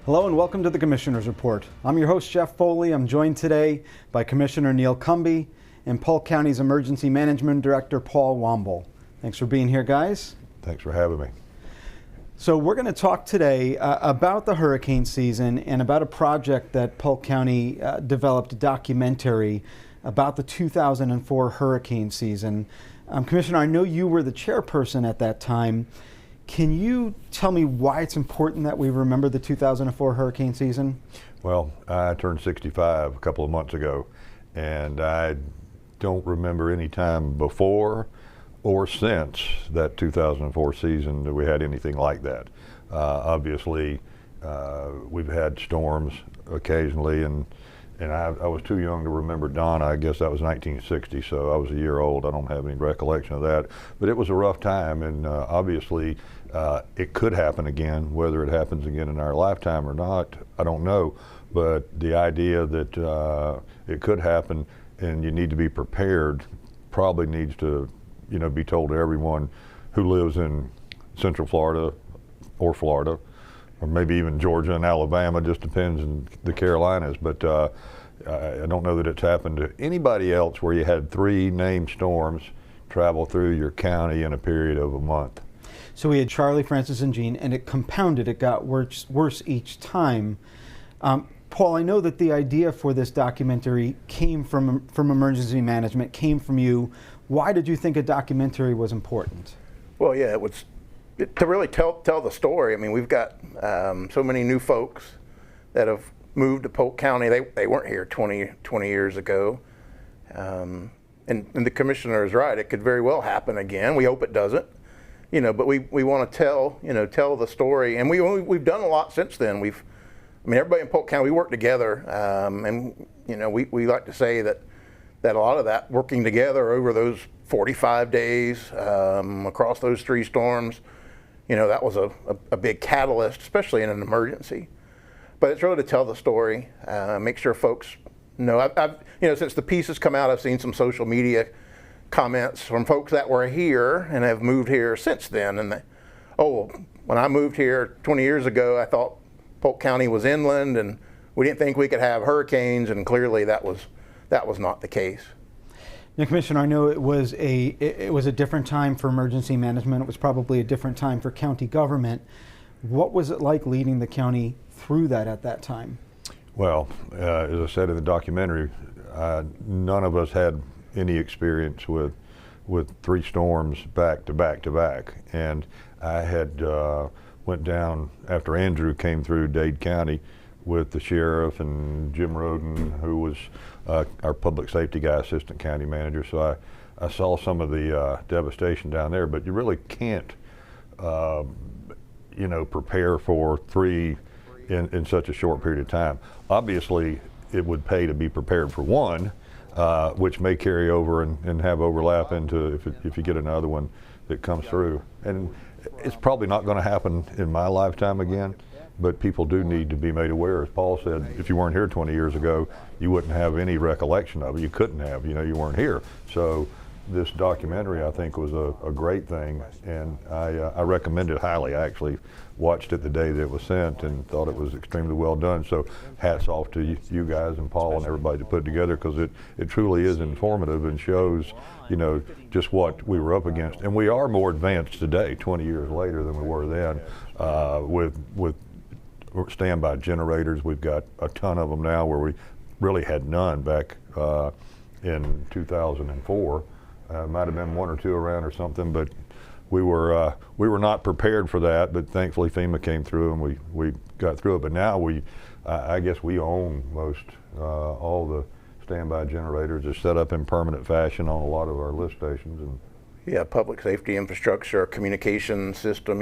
Hello and welcome to the Commissioner's Report. I'm your host, Jeff Foley. I'm joined today by Commissioner Neil Combee and Polk County's Emergency Management Director, Paul Womble. Thanks for being here, guys. Thanks for having me. So we're going to talk today about the hurricane season and about a project that Polk County developed, a documentary about the 2004 hurricane season. Commissioner, I know you were the chairperson at that time. Can you tell me why it's important that we remember the 2004 hurricane season? Well, I turned 65 a couple of months ago, and I don't remember any time before or since that 2004 season that we had anything like that. Obviously, we've had storms occasionally, and I was too young to remember Donna. I guess that was 1960, so I was a year old. I don't have any recollection of that. But it was a rough time, and obviously it could happen again. Whether it happens again in our lifetime or not, I don't know. But the idea that it could happen and you need to be prepared probably needs to, be told to everyone who lives in Central Florida or Florida, or maybe even Georgia and Alabama, just depends in the Carolinas. But I don't know that it's happened to anybody else where you had three named storms travel through your county in a period of a month. So we had Charlie, Francis, and Jean, and it compounded. It got worse each time. Paul, I know that the idea for this documentary came from emergency management, came from you. Why did you think a documentary was important? Well, yeah, it was to really tell the story. I mean, we've got so many new folks that have moved to Polk County. They weren't here 20 years ago. And the commissioner is right. It could very well happen again. We hope it doesn't. But we want to tell the story, and we've done a lot since then. Everybody in Polk County, we work together, and we like to say that a lot of that working together over those 45 days across those three storms, that was a big catalyst, especially in an emergency. But it's really to tell the story, make sure folks know. I've since the piece has come out, I've seen some social media comments from folks that were here and have moved here since then. And when I moved here 20 years ago, I thought Polk County was inland, and we didn't think we could have hurricanes, and clearly that was not the case. Now, Commissioner, I know it was a different time for emergency management. It was probably a different time for county government. What was it like leading the county through that at that time? Well, as I said in the documentary, none of us had any experience with three storms back to back to back, and I had went down after Andrew came through Dade County with the sheriff and Jim Roden, who was our public safety guy, assistant county manager. So I saw some of the devastation down there, but you really can't prepare for three in such a short period of time. Obviously it would pay to be prepared for one, which may carry over and have overlap into if you get another one that comes through. And it's probably not going to happen in my lifetime again, but people do need to be made aware. As Paul said, if you weren't here 20 years ago, you wouldn't have any recollection of it. You couldn't have, you weren't here. So this documentary, I think, was a great thing, and I recommend it highly. I actually watched it the day that it was sent and thought it was extremely well done. So hats off to you guys and Paul and everybody to put it together, because it truly is informative and shows, just what we were up against. And we are more advanced today, 20 years later, than we were then, with standby generators. We've got a ton of them now, where we really had none back in 2004. Might have been one or two around or something, but we were not prepared for that. But thankfully FEMA came through and we got through it. But now I guess we own most all the standby generators. Are set up in permanent fashion on a lot of our lift stations. And yeah, public safety infrastructure, communication system.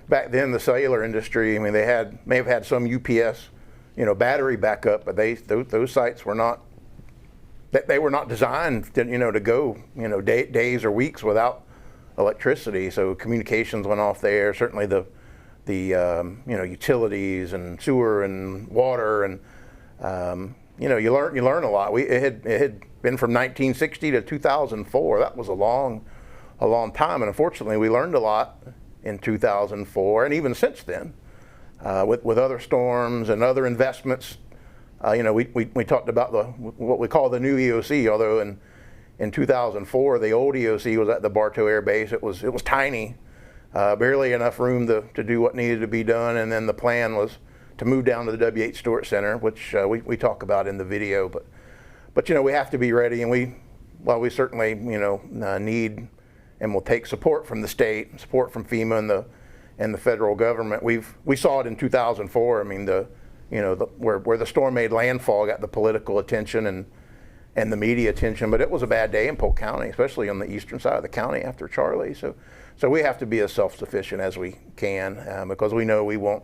Back then, the cellular industry, they may have had some UPS, battery backup, but those sites were not. They were not designed to go days or weeks without electricity. So communications went off there. Certainly the utilities and sewer and water, and you learn a lot. It had been from 1960 to 2004. That was a long time, and unfortunately we learned a lot in 2004, and even since then. with other storms and other investments. You know, we talked about what we call the new EOC, although in 2004 the old EOC was at the Bartow Air Base. It was tiny, barely enough room to do what needed to be done, and then the plan was to move down to the W.H. Stewart Center, which we talk about in the video. But you know, we have to be ready, and while we certainly, you know, need and will take support from the state, support from FEMA and the federal government. We saw it in 2004. I mean, where the storm made landfall got the political attention and the media attention, but it was a bad day in Polk County, especially on the eastern side of the county after Charlie. So we have to be as self-sufficient as we can, because we know we won't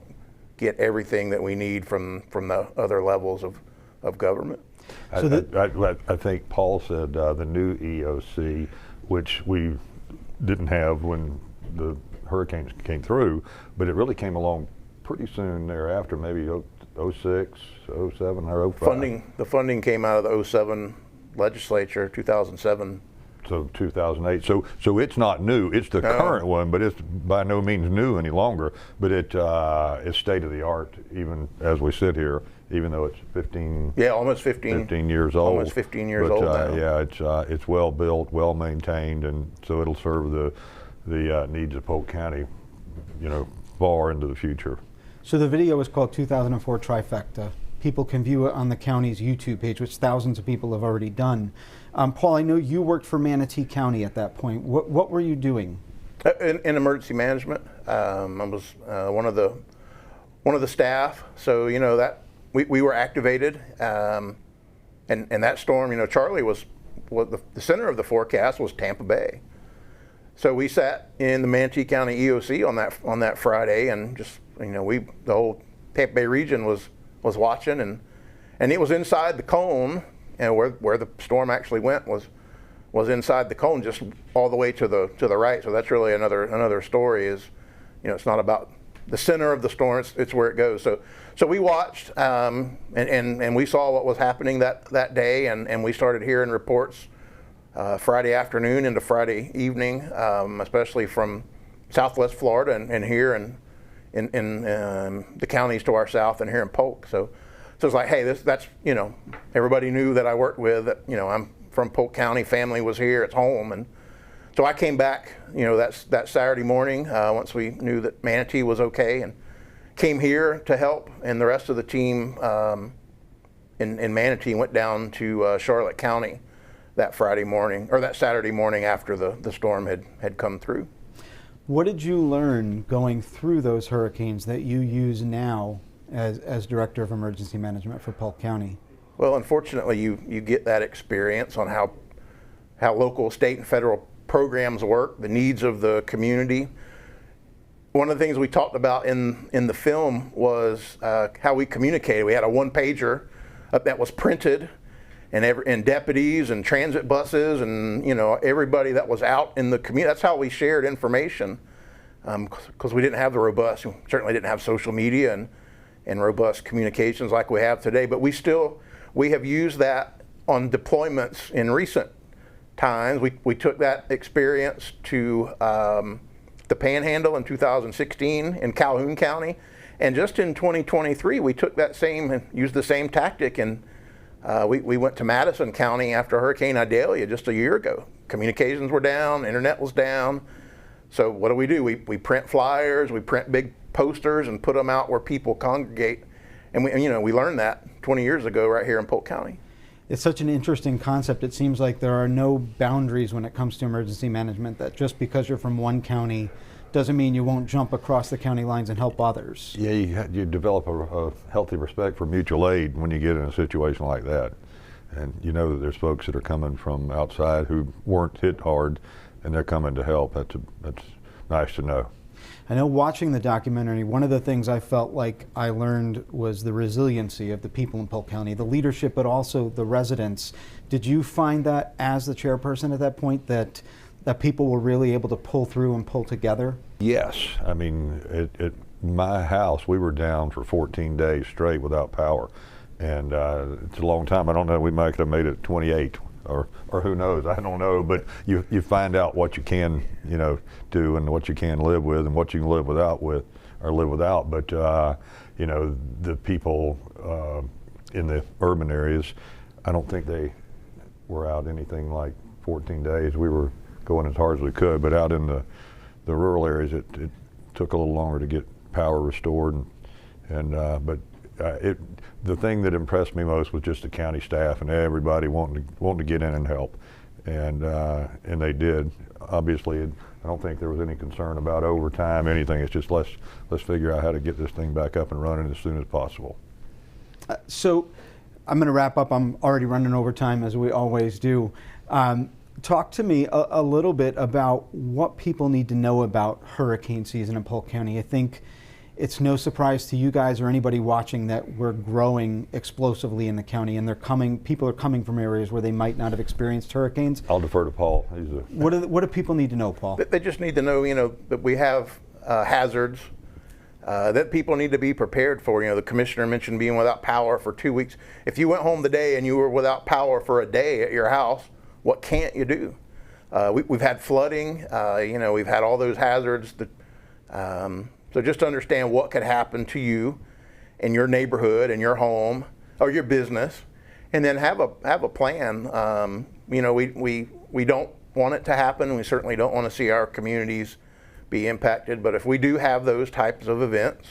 get everything that we need from the other levels of government. I think Paul said the new EOC, which we didn't have when the hurricanes came through, but it really came along pretty soon thereafter, maybe 06, 07, or 05. The funding came out of the 07 legislature, 2007. So 2008. So it's not new. It's the current one, but it's by no means new any longer. But it's state of the art, even as we sit here, even though it's 15. Yeah, almost 15 years old. Almost 15 years old now. Yeah, it's well built, well maintained, and so it'll serve the needs of Polk County, you know, far into the future. So the video is called 2004 Trifecta. People can view it on the county's YouTube page, which thousands of people have already done. Paul, I know you worked for Manatee County at that point. What were you doing? In emergency management. I was one of the staff. So you know that we were activated, and that storm. You know, Charlie was the center of the forecast was Tampa Bay. So we sat in the Manatee County EOC on that Friday, and just, you know, the whole Tampa Bay region was watching, and it was inside the cone, and where the storm actually went was inside the cone, just all the way to the right. So that's really another story. Is, you know, it's not about the center of the storm; it's where it goes. So we watched, and we saw what was happening that day, and we started hearing reports Friday afternoon into Friday evening, especially from Southwest Florida and here in the counties to our south and here in Polk. So it's like, hey, that's, you know, everybody knew that I worked with, that, you know, I'm from Polk County, family was here, it's home. And so I came back, you know, that Saturday morning, once we knew that Manatee was okay, and came here to help, and the rest of the team in Manatee went down to Charlotte County that Friday morning, or that Saturday morning after the storm had come through. What did you learn going through those hurricanes that you use now as Director of Emergency Management for Polk County? Well, unfortunately, you get that experience on how local, state, and federal programs work, the needs of the community. One of the things we talked about in the film was how we communicated. We had a one-pager that was printed, and deputies and transit buses and, you know, everybody that was out in the community. That's how we shared information, because we didn't have we certainly didn't have social media and robust communications like we have today. But we have used that on deployments in recent times. We took that experience to the Panhandle in 2016 in Calhoun County, and just in 2023 we took that used the same tactic, and we went to Madison County after Hurricane Idalia just a year ago. Communications were down, internet was down. So what do? We print flyers, we print big posters and put them out where people congregate. And we learned that 20 years ago right here in Polk County. It's such an interesting concept. It seems like there are no boundaries when it comes to emergency management, that just because you're from one county doesn't mean you won't jump across the county lines and help others. Yeah, you develop a healthy respect for mutual aid when you get in a situation like that. And you know that there's folks that are coming from outside who weren't hit hard, and they're coming to help. That's nice to know. I know, watching the documentary, one of the things I felt like I learned was the resiliency of the people in Polk County, the leadership, but also the residents. Did you find that as the chairperson at that point, that people were really able to pull through and pull together? Yes. I mean, at my house, we were down for 14 days straight without power. And it's a long time. I don't know, we might have made it 28 or who knows? I don't know. But you find out what you can, do, and what you can live with, and what you can live without. But the people in the urban areas, I don't think they were out anything like 14 days. We were going as hard as we could, but out in the rural areas, it took a little longer to get power restored. But the thing that impressed me most was just the county staff and everybody wanting to get in and help, and they did. Obviously, I don't think there was any concern about overtime, anything. It's just let's figure out how to get this thing back up and running as soon as possible. So I'm going to wrap up. I'm already running overtime, as we always do. Talk to me a little bit about what people need to know about hurricane season in Polk County. I think it's no surprise to you guys or anybody watching that we're growing explosively in the county, and people are coming from areas where they might not have experienced hurricanes. I'll defer to Paul. What do people need to know, Paul? They just need to know, that we have hazards that people need to be prepared for. The commissioner mentioned being without power for 2 weeks. If you went home today and you were without power for a day at your house, what can't you do? We've had flooding. We've had all those hazards. So just to understand what could happen to you in your neighborhood, in your home, or your business, and then have a plan. We don't want it to happen. We certainly don't want to see our communities be impacted. But if we do have those types of events,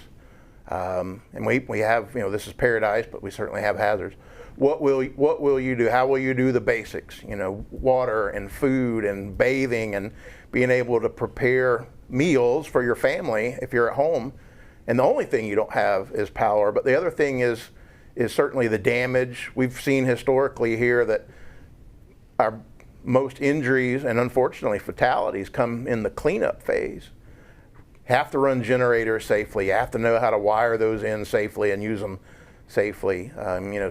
and we have, this is paradise, but we certainly have hazards. What will you do? How will you do the basics? Water and food and bathing and being able to prepare meals for your family if you're at home. And the only thing you don't have is power. But the other thing is certainly the damage. We've seen historically here that our most injuries and unfortunately fatalities come in the cleanup phase. Have to run generators safely. You have to know how to wire those in safely and use them safely.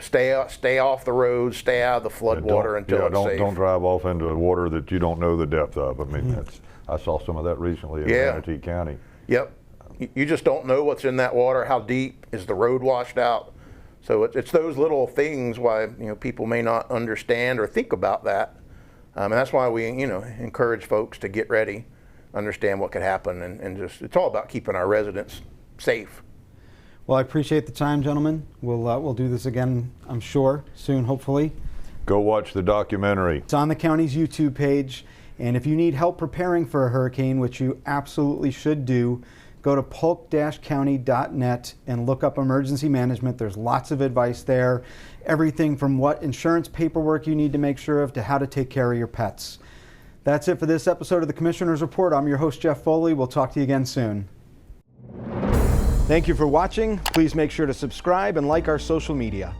Stay off the roads, stay out of the flood water until it's safe. Don't drive off into water that you don't know the depth of. I mean, I saw some of that recently in Manatee County. Yep. You just don't know what's in that water. How deep is the road washed out? So it's those little things why people may not understand or think about that, and that's why we encourage folks to get ready, understand what could happen, and just it's all about keeping our residents safe. Well, I appreciate the time, gentlemen. We'll do this again, I'm sure, soon, hopefully. Go watch the documentary. It's on the county's YouTube page, and if you need help preparing for a hurricane, which you absolutely should do, go to polk-county.net and look up emergency management. There's lots of advice there. Everything from what insurance paperwork you need to make sure of to how to take care of your pets. That's it for this episode of the Commissioner's Report. I'm your host, Jeff Foley. We'll talk to you again soon. Thank you for watching. Please make sure to subscribe and like our social media.